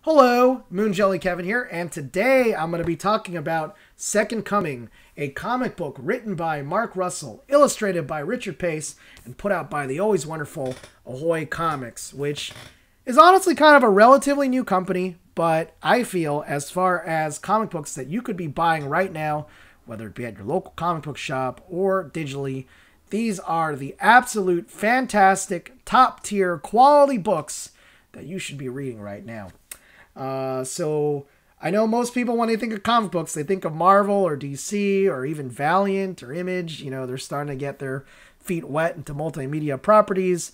Hello, Moon Jelly Kevin here, and today I'm going to be talking about Second Coming, a comic book written by Mark Russell, illustrated by Richard Pace, and put out by the always wonderful Ahoy Comics, which is honestly kind of a relatively new company, but I feel as far as comic books that you could be buying right now, whether it be at your local comic book shop or digitally, these are the absolute fantastic, top tier quality books that you should be reading right now. So I know most people, when they think of comic books, they think of Marvel or DC or even Valiant or Image. You know, they're starting to get their feet wet into multimedia properties.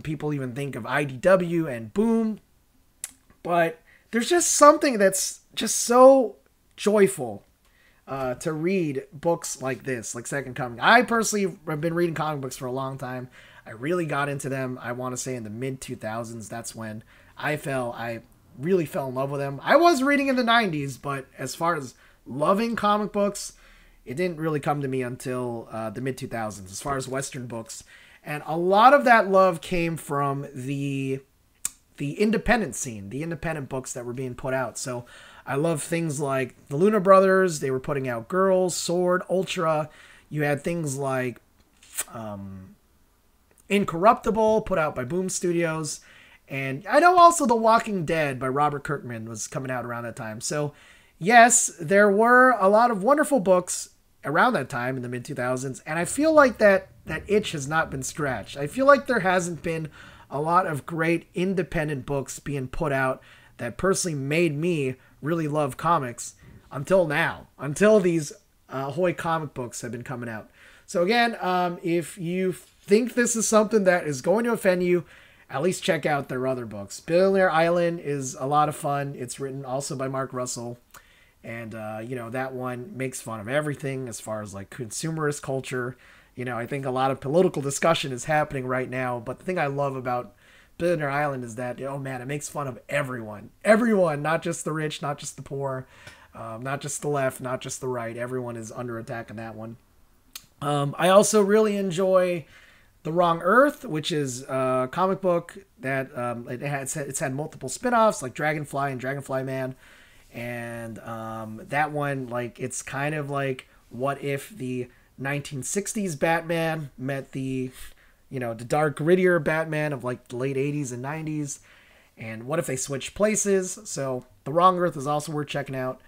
People even think of IDW and Boom. But there's just something that's just so joyful to read books like this, like Second Coming. I personally have been reading comic books for a long time. I really got into them, I want to say in the mid-2000s. That's when I really fell in love with them. I was reading in the 90s, but as far as loving comic books, it didn't really come to me until the mid-2000s, as far as Western books. And a lot of that love came from the independent scene, the independent books that were being put out. So I love things like the Luna Brothers. They were putting out Girls, Sword, Ultra. You had things like Incorruptible, put out by Boom Studios. And I know also The Walking Dead by Robert Kirkman was coming out around that time. So, yes, there were a lot of wonderful books around that time in the mid-2000s. And I feel like that itch has not been scratched. I feel like there hasn't been a lot of great independent books being put out that personally made me really love comics until now. Until these Hoy comic books have been coming out. So, again, if you think this is something that is going to offend you, at least check out their other books. Billionaire Island is a lot of fun. It's written also by Mark Russell. And, that one makes fun of everything as far as, like, consumerist culture. You know, I think a lot of political discussion is happening right now. But the thing I love about Billionaire Island is that, oh, man, it makes fun of everyone. Everyone, not just the rich, not just the poor, not just the left, not just the right. Everyone is under attack in that one. I also really enjoy The Wrong Earth, which is a comic book that it's had multiple spin-offs like Dragonfly and Dragonfly Man. And that one, like, it's kind of like what if the 1960s Batman met the dark, grittier Batman of like the late 80s and 90s. And what if they switched places? So The Wrong Earth is also worth checking out.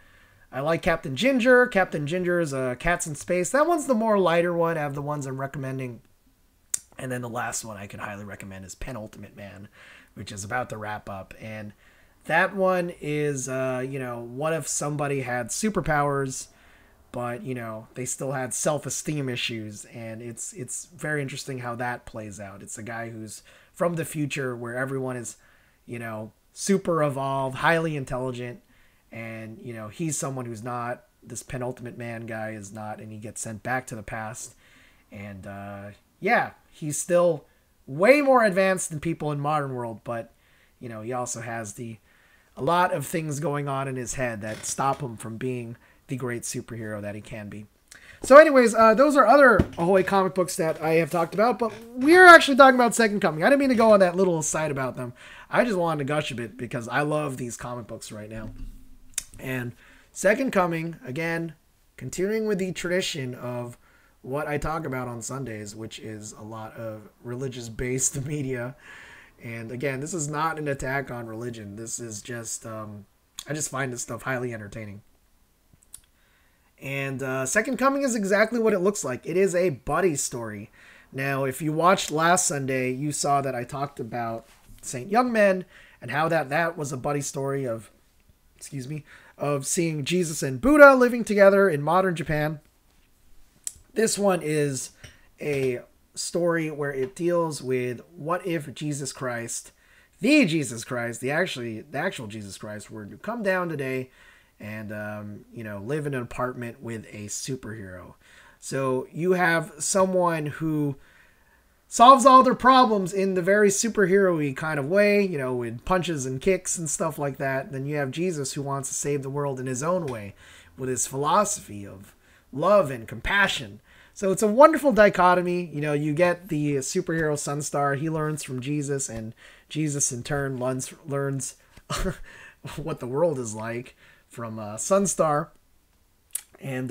I like Captain Ginger. Captain Ginger is Cats in Space. That one's the more lighter one out of the ones I'm recommending. And then the last one I could highly recommend is Penultimate Man, which is about to wrap up. And that one is, what if somebody had superpowers, but, they still had self-esteem issues. And it's very interesting how that plays out. It's a guy who's from the future where everyone is, super evolved, highly intelligent. And, he's someone who's not. This Penultimate Man guy is not, and he gets sent back to the past. And, he's still way more advanced than people in modern world, but, he also has a lot of things going on in his head that stop him from being the great superhero that he can be. So anyways, those are other Ahoy comic books that I have talked about, but we're actually talking about Second Coming. I didn't mean to go on that little aside about them. I just wanted to gush a bit because I love these comic books right now. And Second Coming, again, continuing with the tradition of what I talk about on Sundays, which is a lot of religious-based media. And again, this is not an attack on religion. This is just, I just find this stuff highly entertaining. And Second Coming is exactly what it looks like. It is a buddy story. Now, if you watched last Sunday, you saw that I talked about Saint Youngmen and how that was a buddy story of seeing Jesus and Buddha living together in modern Japan. This one is a story where it deals with what if Jesus Christ, the actual Jesus Christ, were to come down today and, live in an apartment with a superhero. So you have someone who solves all their problems in the very superhero-y kind of way, with punches and kicks and stuff like that. Then you have Jesus who wants to save the world in his own way with his philosophy of love and compassion. So it's a wonderful dichotomy. You get the superhero Sunstar. He learns from Jesus, and Jesus in turn learns what the world is like from Sunstar. And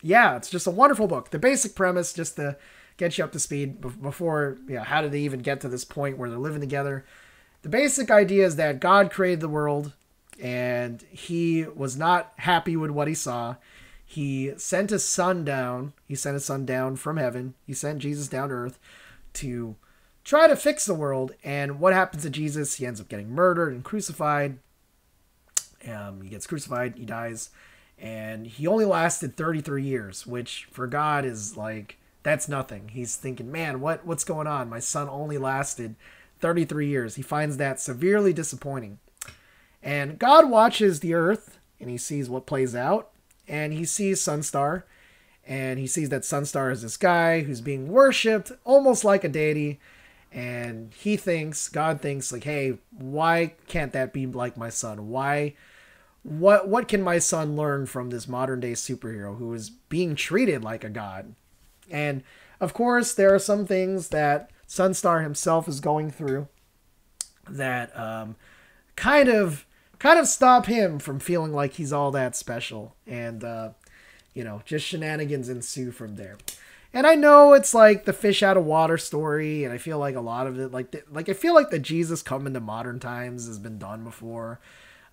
yeah, it's just a wonderful book. The basic premise, just to get you up to speed before, how did they even get to this point where they're living together? The basic idea is that God created the world and he was not happy with what he saw. He sent his son down. He sent his son down from heaven. He sent Jesus down to earth to try to fix the world. And what happens to Jesus? He ends up getting murdered and crucified. He gets crucified. He dies. And he only lasted 33 years, which for God is like, that's nothing. He's thinking, man, what's going on? My son only lasted 33 years. He finds that severely disappointing. And God watches the earth and he sees what plays out. And he sees Sunstar. And he sees that Sunstar is this guy who's being worshipped almost like a deity. And God thinks like, hey, why can't that be like my son? What can my son learn from this modern day superhero who is being treated like a god? And of course, there are some things that Sunstar himself is going through that kind of stop him from feeling like he's all that special. And, just shenanigans ensue from there. And I know it's like the fish out of water story, and I feel like a lot of it, I feel like the Jesus coming to modern times has been done before.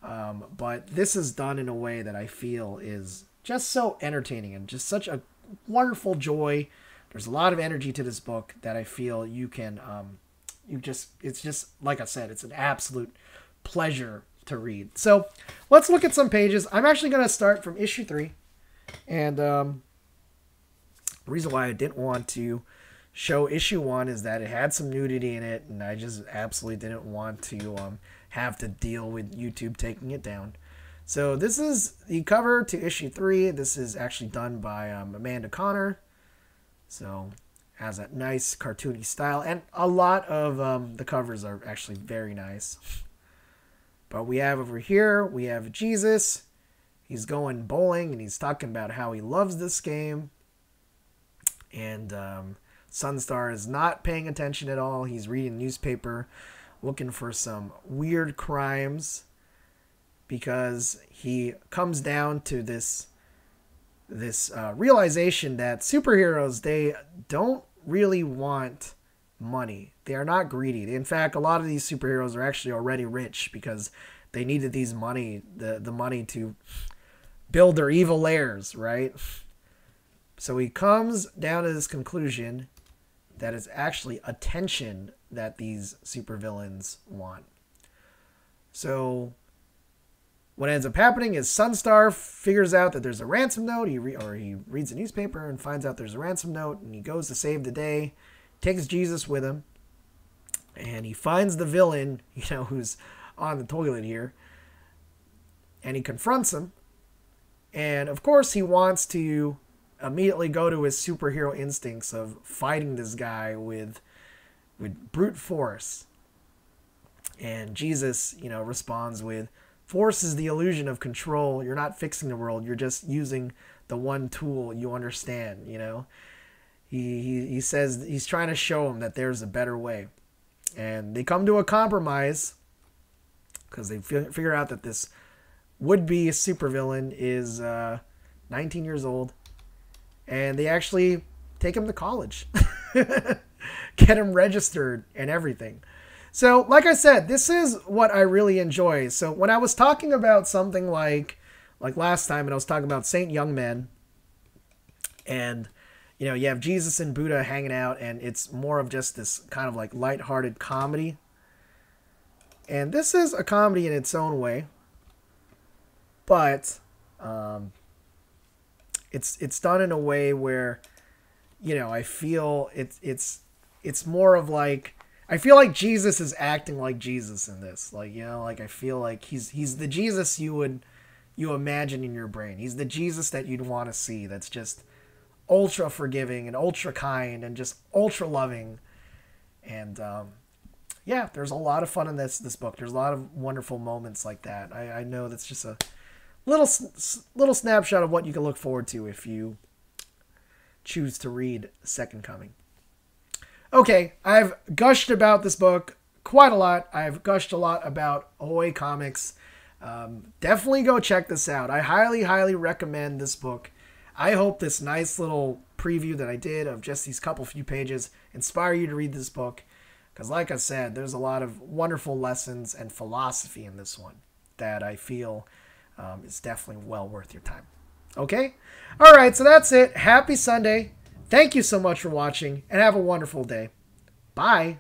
But this is done in a way that I feel is just so entertaining and just such a wonderful joy. There's a lot of energy to this book that I feel you can, it's just, like I said, it's an absolute pleasure to read. So let's look at some pages. I'm actually going to start from issue 3. And, the reason why I didn't want to show issue 1 is that it had some nudity in it. And I just absolutely didn't want to, have to deal with YouTube taking it down. So this is the cover to issue 3. This is actually done by Amanda Conner. So has that nice cartoony style. And a lot of the covers are actually very nice. But we have over here, we have Jesus. He's going bowling and he's talking about how he loves this game. And Sunstar is not paying attention at all. He's reading the newspaper, looking for some weird crimes, because he comes down to this realization that superheroes, they don't really want money. They are not greedy. In fact, a lot of these superheroes are actually already rich because they needed the money to build their evil lairs, right? So he comes down to this conclusion that it's actually attention that these supervillains want. So what ends up happening is Sunstar figures out that there's a ransom note. He reads the newspaper and finds out there's a ransom note, and he goes to save the day, takes Jesus with him, and he finds the villain, who's on the toilet here, and he confronts him. And of course he wants to immediately go to his superhero instincts of fighting this guy with brute force. And Jesus, responds with, force is the illusion of control. You're not fixing the world. You're just using the one tool you understand, He says he's trying to show him that there's a better way. And they come to a compromise because they figure out that this would-be supervillain is 19 years old. And they actually take him to college. Get him registered and everything. So, like I said, this is what I really enjoy. So when I was talking about something like last time, and I was talking about Saint Young Men, and, you have Jesus and Buddha hanging out, and it's more of just this kind of like lighthearted comedy. And this is a comedy in its own way. But it's done in a way where, I feel it's more of like, I feel like Jesus is acting like Jesus in this. I feel like he's the Jesus you imagine in your brain. He's the Jesus that you'd want to see. That's just ultra forgiving and ultra kind and just ultra loving. And there's a lot of fun in this book. There's a lot of wonderful moments like that. I know that's just a little snapshot of what you can look forward to if you choose to read Second Coming. Okay, I've gushed about this book quite a lot. I've gushed a lot about Ahoy Comics. Definitely go check this out. I highly, highly recommend this book. I hope this nice little preview that I did of just these few pages inspire you to read this book. Because like I said, there's a lot of wonderful lessons and philosophy in this one that I feel is definitely well worth your time. Okay? All right, so that's it. Happy Sunday. Thank you so much for watching, and have a wonderful day. Bye.